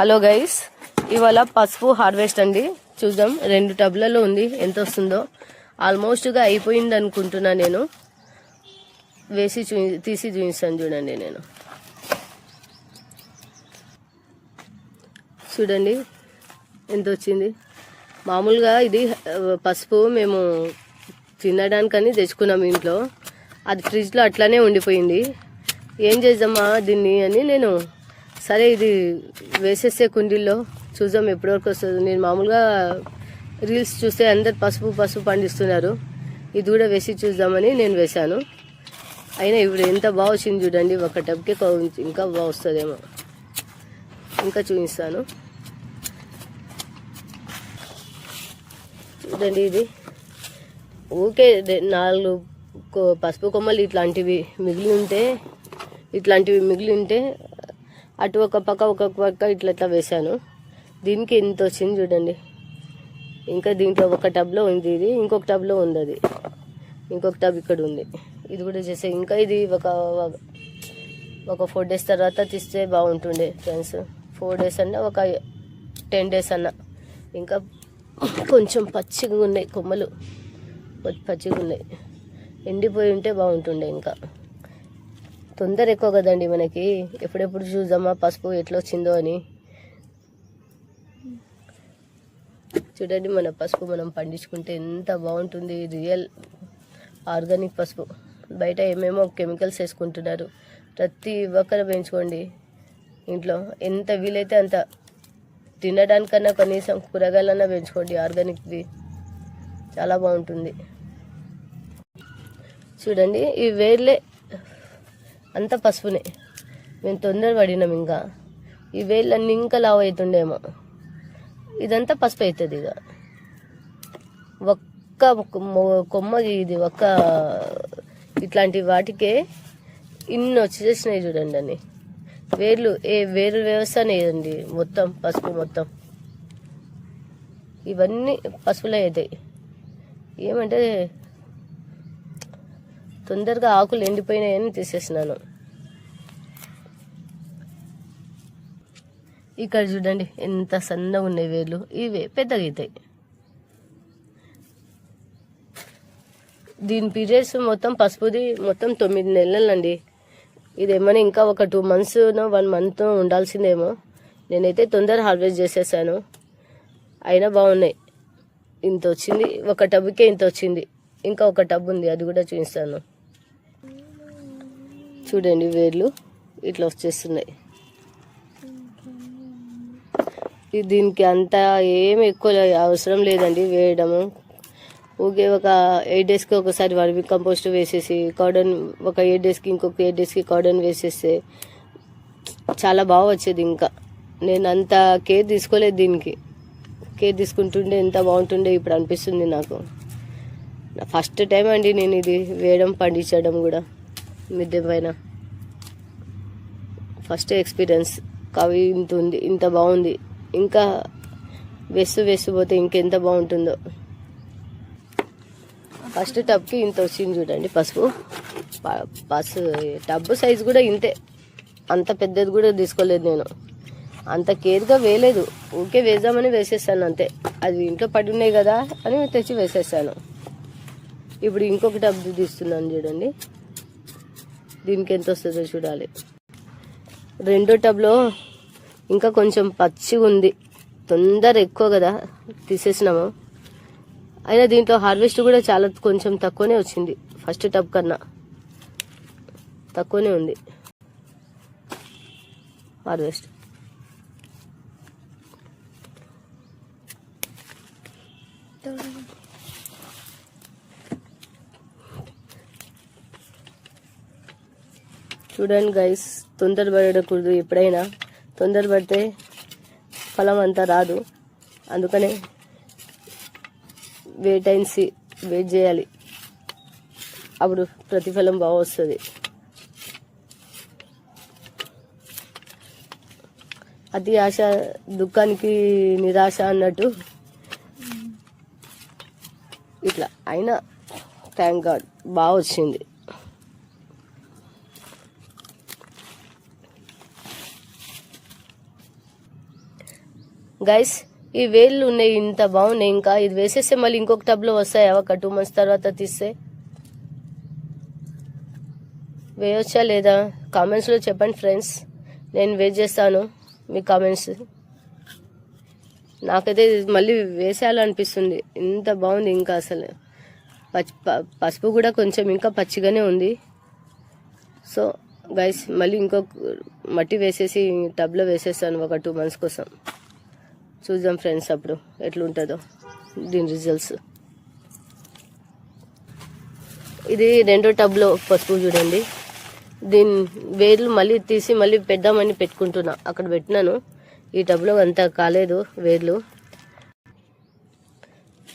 Hello guys, ఇవాళ పసుపు harvest అండి. చూద్దాం 2 టబ్లలో ఉంది, ఎంత వస్తుందో. ఆల్మోస్ట్గా అయిపోయింది అనుకుంటున్నా. నేను వేసి తీసి చూపిస్తాను చూడండి. నేను చూడండి ఎంత వచ్చింది. మామూలుగా ఇది పసుపు మేము తినడానికని తెచ్చుకున్నాం ఇంట్లో. అది ఫ్రిడ్జ్లో అట్లానే ఉండిపోయింది. ఏం చేద్దామా దీన్ని అని నేను సరే ఇది వేసేసే కుండీల్లో చూద్దాం ఎప్పటివరకు వస్తుంది. నేను మామూలుగా రీల్స్ చూస్తే అందరు పసుపు పండిస్తున్నారు, ఇది కూడా వేసి చూద్దామని నేను వేశాను. అయినా ఇప్పుడు ఎంత బాగా వచ్చింది చూడండి. ఒక టబ్కి ఇంకా బాగా వస్తుందేమో. ఇంకా చూపిస్తాను చూడండి. ఇది ఊకే 4 పసుపు కొమ్మలు ఇట్లాంటివి మిగిలి ఉంటే అటు ఒక పక్క ఇట్లా వేసాను. దీనికి ఎంత వచ్చింది చూడండి. ఇంకా దీంట్లో ఒక టబ్లో ఉంది, ఇది ఇంకొక టబ్లో ఉంది, అది ఇంకొక టబ్ ఇక్కడ ఉంది. ఇది కూడా చేసే ఇంకా ఇది ఒక 4 days తర్వాత తీస్తే బాగుంటుండే ఫ్రెండ్స్. 4 days అన్నా ఒక 10 days అన్నా. ఇంకా కొంచెం పచ్చిగా ఉన్నాయి కొమ్మలు, పచ్చిగా ఉన్నాయి. ఎండిపోయి ఉంటే బాగుంటుండే. ఇంకా తొందర ఎక్కువ కదండి మనకి. ఎప్పుడెప్పుడు చూద్దామా పసుపు ఎట్లా వచ్చిందో అని. చూడండి మన పసుపు మనం పండించుకుంటే ఎంత బాగుంటుంది. రియల్ ఆర్గానిక్ పసుపు. బయట ఏమేమో కెమికల్స్ వేసుకుంటున్నారు. ప్రతి ఒక్కరు పెంచుకోండి ఇంట్లో. ఎంత వీలైతే అంత తినడానికన్నా కనీసం కూరగాయలన్నా పెంచుకోండి ఆర్గానిక్ది, చాలా బాగుంటుంది. చూడండి ఈ వేర్లే అంత పసుపునే. మేము తొందర పడినాం. ఇంకా ఈ వేళ్ళన్నీ ఇంకా లావు అవుతుండేమో. ఇదంతా పసుపు అవుతుంది. ఇక ఒక్క కొమ్మకి ఇది ఇట్లాంటి వాటికే ఇన్ని వచ్చేసినాయి చూడండి. అని వేరు వ్యవస్థ లేదండి. మొత్తం పసుపు, మొత్తం ఇవన్నీ పసుపులే అవుతాయి. ఏమంటే తొందరగా ఆకులు ఎండిపోయినాయని తీసేసినాను. ఇక్కడ చూడండి ఎంత సన్నగా ఉన్నాయి వేర్లు. ఇవే పెద్దగా అవుతాయి. దీని పీరియడ్స్ మొత్తం పసుపుది మొత్తం 9 నెలలండి. ఇదేమన్నా ఇంకా ఒక 2 months 1 month ఉండాల్సిందేమో. నేనైతే తొందర హార్వెస్ట్ చేసేసాను. అయినా బాగున్నాయి. ఇంత వచ్చింది, ఒక టబ్కే ఇంత వచ్చింది. ఇంకా ఒక టబ్ ఉంది, అది కూడా చూపిస్తాను చూడండి. వేర్లు ఇట్లా వచ్చేస్తున్నాయి. దీనికి అంత ఏమి ఎక్కువ అవసరం లేదండి వేయడము. ఊకే ఒక 8 daysకి ఒకసారి వర్మి కంపోస్ట్ వేసేసి కార్డన్, ఒక 8 daysకి ఇంకొక 8 daysకి కార్డన్ వేసేస్తే చాలా బాగా వచ్చేది. ఇంకా నేను అంత కేర్ తీసుకోలేదు. దీనికి కేర్ తీసుకుంటుండే ఎంత బాగుంటుండే ఇప్పుడు అనిపిస్తుంది నాకు. ఫస్ట్ టైం అండి నేను ఇది వేయడం, పండించడం కూడా మిద్దె పైన. First experience. కవి ఇంత ఉంది, ఇంత బాగుంది. ఇంకా వేసిపోతే ఇంకెంత బాగుంటుందో. ఫస్ట్ టబ్కి ఇంత వచ్చింది చూడండి పసుపు. టబ్ సైజు కూడా ఇంతే. అంత పెద్దది కూడా తీసుకోలేదు నేను. అంత కేర్గా వేయలేదు. ఊకే వేద్దామని వేసేసాను అంతే. అది ఇంట్లో పడి ఉన్నాయి కదా అని తెచ్చి వేసేసాను. ఇప్పుడు ఇంకొక టబ్ తీస్తున్నాను చూడండి. దీనికి ఎంత వస్తుందో చూడాలి. 2వ టబ్లో ఇంకా కొంచెం పచ్చిగా ఉంది. తొందర ఎక్కువ కదా తీసేసినాము. అయినా దీంట్లో హార్వెస్ట్ కూడా చాలా కొంచెం తక్కువనే వచ్చింది. ఫస్ట్ టబ్ కన్నా తక్కువనే ఉంది హార్వెస్ట్. చూడండి గైస్, తొందర పడకూడదు. ఎప్పుడైనా తొందర పడితే ఫలం అంతా రాదు. అందుకనే వెయిట్ చేయాలి. అప్పుడు ప్రతిఫలం బాగా వస్తుంది. అతి ఆశ దుఃఖానికి నిరాశ అన్నట్టు. ఇట్లా అయినా థ్యాంక్ గాడ్ బాగా వచ్చింది. గైస్ ఈ వేళ్ళు ఉన్నాయి, ఇంత బాగున్నాయి. ఇంకా ఇది వేసేస్తే మళ్ళీ ఇంకొక టబ్లో వస్తాయి ఒక 2 months తర్వాత తీస్తే. వేయొచ్చా లేదా కామెంట్స్లో చెప్పండి ఫ్రెండ్స్. నేను వెయిట్ చేస్తాను మీ కామెంట్స్. నాకైతే మళ్ళీ వేసేయాలనిపిస్తుంది, ఇంత బాగుంది. ఇంకా అసలు పసుపు కూడా కొంచెం ఇంకా పచ్చిగానే ఉంది. సో గైస్ మళ్ళీ ఇంకొక మట్టి వేసేసి టబ్లో వేసేస్తాను ఒక 2 months కోసం. చూద్దాం ఫ్రెండ్స్ అప్పుడు ఎట్లుంటుందో దీని రిజల్ట్స్. ఇది రెండో టబ్లో పసుపు చూడండి. దీని వేర్లు మళ్ళీ తీసి మళ్ళీ పెద్దామని పెట్టుకుంటున్నా. అక్కడ పెట్టినాను, ఈ టబ్లో అంత కాలేదు వేర్లు.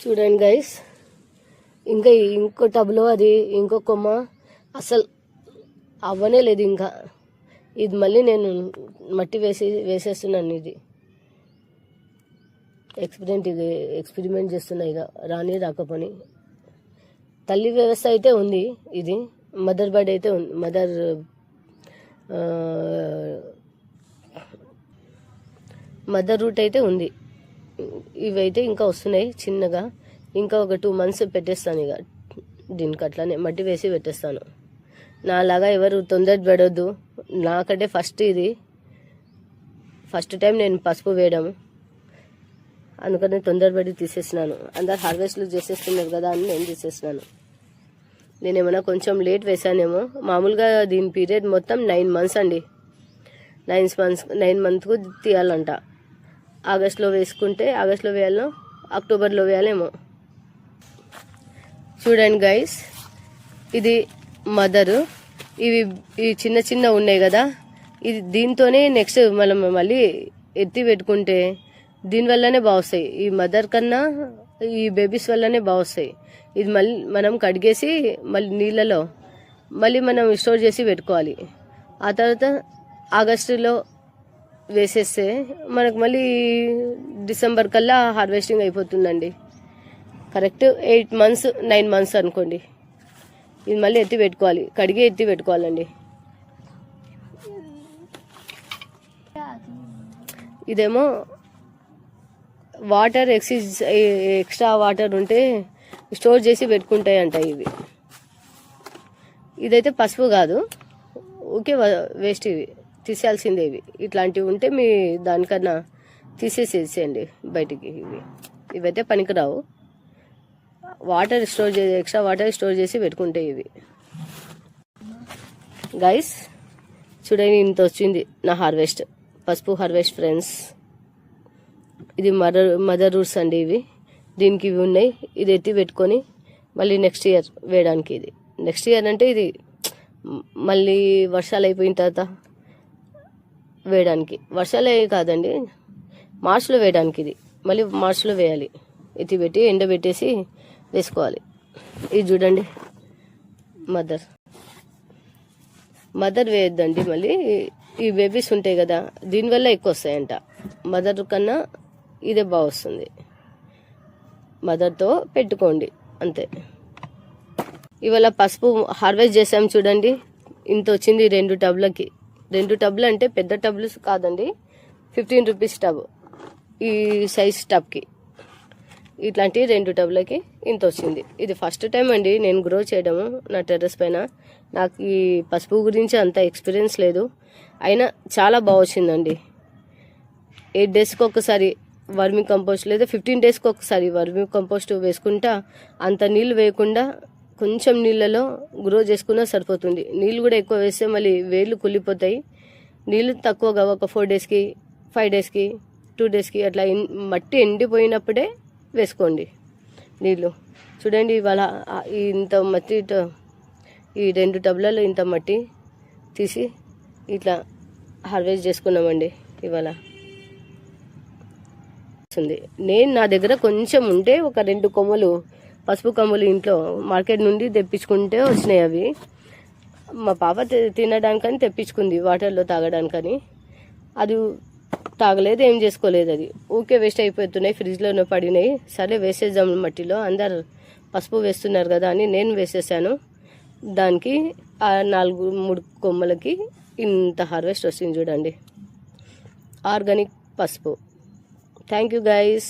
చూడండి గైస్, ఇంకా ఇంకో టబ్లో అది ఇంకో కొమ్మ అసలు అవ్వనే లేదు. ఇంకా ఇది మళ్ళీ నేను మట్టి వేసేస్తున్నాను. ఇది ఎక్స్పెరిమెంట్ చేస్తున్నా. ఇక రాకపోని తల్లి వ్యవస్థ అయితే ఉంది. ఇది మదర్ బర్డ్ అయితే ఉంది, మదర్ రూట్ అయితే ఉంది. ఇవైతే ఇంకా వస్తున్నాయి చిన్నగా. ఇంకా ఒక 2 months పెట్టేస్తాను. ఇక దీనికి అట్లానే మట్టి వేసి పెట్టేస్తాను. నాలాగా ఎవరు తొందర పడొద్దు. నాకంటే ఫస్ట్ టైం నేను పసుపు వేయడం, అందుకని తొందరపడి తీసేసినాను. అందరు హార్వెస్ట్లు చేసేస్తున్నారు కదా అని నేను తీసేసినాను. నేనేమన్నా కొంచెం లేట్ వేసానేమో. మామూలుగా దీని పీరియడ్ మొత్తం 9 months అండి. 9 monthsకు తీయాలంట. ఆగస్టులో వేసుకుంటే ఆగస్టులో వేయాలో అక్టోబర్లో వేయాలేమో. చూడండి గైస్, ఇది మదరు. ఇవి చిన్న ఉన్నాయి కదా, ఇది దీంతోనే నెక్స్ట్ మనం మళ్ళీ ఎత్తి పెట్టుకుంటే దీనివల్లనే బాగా వస్తాయి. ఈ మదర్ కన్నా ఈ బేబీస్ వల్లనే బాగా వస్తాయి. ఇది మళ్ళీ మనం కడిగేసి మళ్ళీ నీళ్ళలో మళ్ళీ మనం స్టోర్ చేసి పెట్టుకోవాలి. ఆ తర్వాత ఆగస్టులో వేసేస్తే మనకు మళ్ళీ డిసెంబర్ కల్లా హార్వెస్టింగ్ అయిపోతుందండి. కరెక్ట్ 8 months 9 months అనుకోండి. ఇది మళ్ళీ ఎత్తి పెట్టుకోవాలి, కడిగి ఎత్తి పెట్టుకోవాలండి. ఇదేమో వాటర్ ఎక్స్ట్రా వాటర్ ఉంటే స్టోర్ చేసి పెట్టుకుంటాయంట ఇవి. ఇదైతే పసుపు కాదు, ఓకే వేస్ట్. ఇవి తీసేయాల్సిందే. ఇట్లాంటివి ఉంటే మీ దానికన్నా తీసేసేసేయండి బయటికి. ఇవైతే పనికిరావు. వాటర్ ఎక్స్ట్రా వాటర్ స్టోర్ చేసి పెట్టుకుంటాయి ఇవి. గైస్ చూడండి, ఇంత వచ్చింది నా హార్వెస్ట్, పసుపు హార్వెస్ట్ ఫ్రెండ్స్. ఇది మదర్ రూట్స్ అండి. దీనికి ఇవి ఉన్నాయి. ఇది ఎత్తి పెట్టుకొని మళ్ళీ నెక్స్ట్ ఇయర్ వేయడానికి. ఇది నెక్స్ట్ ఇయర్ అంటే ఇది మళ్ళీ వర్షాలు అయిపోయిన తర్వాత వేయడానికి. వర్షాలే కాదండి, మార్చ్లో వేయడానికి. ఇది మళ్ళీ మార్చ్లో వేయాలి. ఎత్తి పెట్టి ఎండబెట్టేసి వేసుకోవాలి. ఇది చూడండి మదర్ వేయొద్దండి. మళ్ళీ ఈ బేబీస్ ఉంటాయి కదా, దీనివల్ల ఎక్కువ వస్తాయంట. మదర్ కన్నా ఇదే బాగా వస్తుంది. మదర్తో పెట్టుకోండి అంతే. ఇవాళ పసుపు హార్వెస్ట్ చేసాం చూడండి, ఇంత వచ్చింది 2 టబ్లకి. 2 టబ్లు అంటే పెద్ద టబ్లు కాదండి, 15 rupees టబ్. ఈ సైజ్ టబ్కి ఇట్లాంటి 2 టబ్లకి ఇంత వచ్చింది. ఇది ఫస్ట్ టైం అండి నేను గ్రో చేయడము నా టెర్రస్ పైన. నాకు ఈ పసుపు గురించి అంత ఎక్స్పీరియన్స్ లేదు, అయినా చాలా బాగా వచ్చిందండి. 8 daysకి ఒకసారి వర్మీ కంపోస్ట్ లేదా 15 daysకి ఒకసారి వర్మీ కంపోస్ట్ వేసుకుంటా. అంత నీళ్ళు వేయకుండా కొంచెం నీళ్ళలో గ్రో చేసుకున్నా సరిపోతుంది. నీళ్ళు కూడా ఎక్కువ వేస్తే మళ్ళీ వేర్లు కుళ్ళిపోతాయి. నీళ్ళు తక్కువగా ఒక 4 daysకి 5 daysకి 2 daysకి అట్లా మట్టి ఎండిపోయినప్పుడే వేసుకోండి నీళ్ళు. చూడండి ఇవాళ ఇంత మట్టి, ఈ 2 టబ్లలో ఇంత మట్టి తీసి ఇట్లా హార్వెస్ట్ చేసుకున్నామండి ఇవాళ. నేను నా దగ్గర కొంచెం ఉంటే ఒక 2 కొమ్మలు పసుపు కొమ్మలు ఇంట్లో మార్కెట్ నుండి తెప్పించుకుంటే వచ్చినాయి. అవి మా పాప తినడానికని తెప్పించుకుంది, వాటర్లో తాగడానికని. అది తాగలేదు, ఏం చేసుకోలేదు. అది ఊకే వేస్ట్ అయిపోతున్నాయి, ఫ్రిడ్జ్లోనే పడినాయి. సరే వేసేద్దాం మట్టిలో, అందరు పసుపు వేస్తున్నారు కదా అని నేను వేసేసాను. దానికి 3 కొమ్మలకి ఇంత హార్వెస్ట్ వస్తుంది చూడండి. ఆర్గానిక్ పసుపు థ్యాంక్ యూ గైస్.